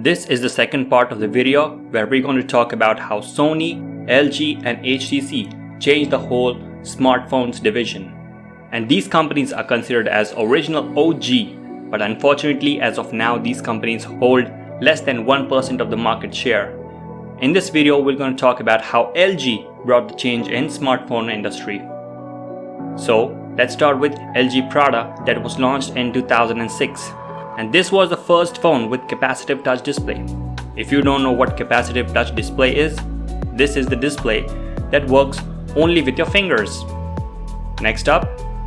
This is the second part of the video where we're going to talk about how Sony, LG and HTC changed the whole smartphones division. And these companies are considered as original OG, but unfortunately as of now these companies hold less than 1% of the market share. In this video we're going to talk about how LG brought the change in smartphone industry. So let's start with LG product that was launched in 2006. And this was the first phone with capacitive touch display. If you don't know what capacitive touch display is, this is the display that works only with your fingers. Next up,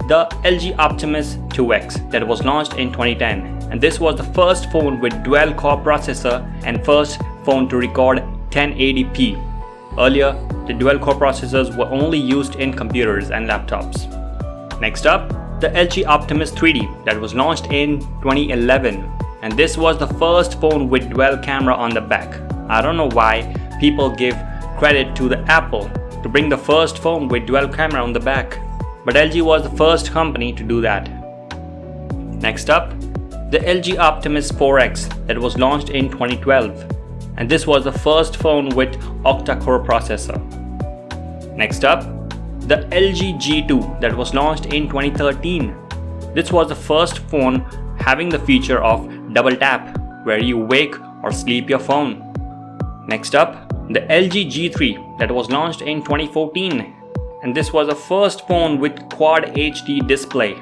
the LG Optimus 2X that was launched in 2010. And this was the first phone with dual core processor and first phone to record 1080p. Earlier, the dual core processors were only used in computers and laptops. Next up, the LG Optimus 3D that was launched in 2011, and this was the first phone with dual camera on the back. I don't know why people give credit to the Apple to bring the first phone with dual camera on the back, but LG was the first company to do that. Next up, the LG Optimus 4X that was launched in 2012, and this was the first phone with octa-core processor. Next up, the LG G2 that was launched in 2013. This was the first phone having the feature of double tap, where you wake or sleep your phone. Next up, the LG G3 that was launched in 2014, and this was the first phone with Quad HD display.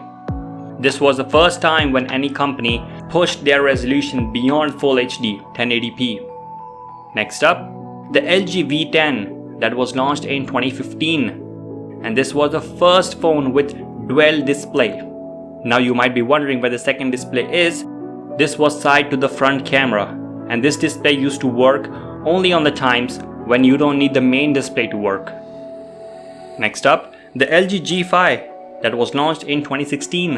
This was the first time when any company pushed their resolution beyond Full HD 1080p. Next up, the LG V10 that was launched in 2015. And this was the first phone with dual display. Now you might be wondering where the second display is. This was side to the front camera, and this display used to work only on the times when you don't need the main display to work. Next up, the LG G5 that was launched in 2016,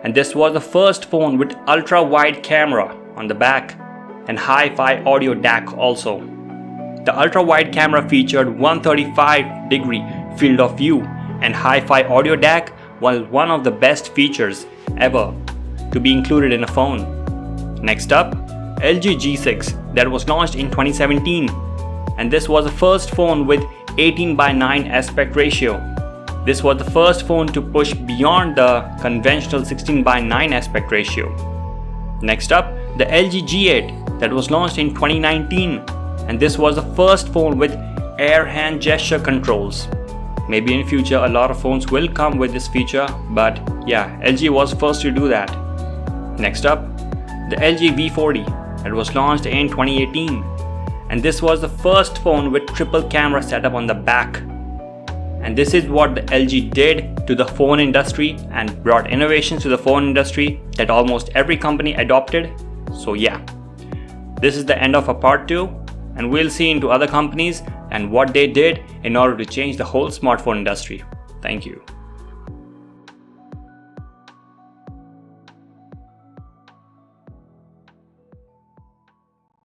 and this was the first phone with ultra wide camera on the back and hi-fi audio DAC also. The ultra wide camera featured 135-degree field of view, and hi-fi audio DAC was one of the best features ever to be included in a phone. Next up, LG G6 that was launched in 2017, and this was the first phone with 18:9 aspect ratio. This was the first phone to push beyond the conventional 16:9 aspect ratio. Next up, the LG G8 that was launched in 2019, and this was the first phone with air hand gesture controls. Maybe in future a lot of phones will come with this feature, but yeah, LG was first to do that. Next up, the LG V40 that was launched in 2018, and this was the first phone with triple camera setup on the back. And this is what the LG did to the phone industry and brought innovations to the phone industry that almost every company adopted. So yeah, this is the end of our part 2, and we'll see into other companies and what they did in order to change the whole smartphone industry. Thank you.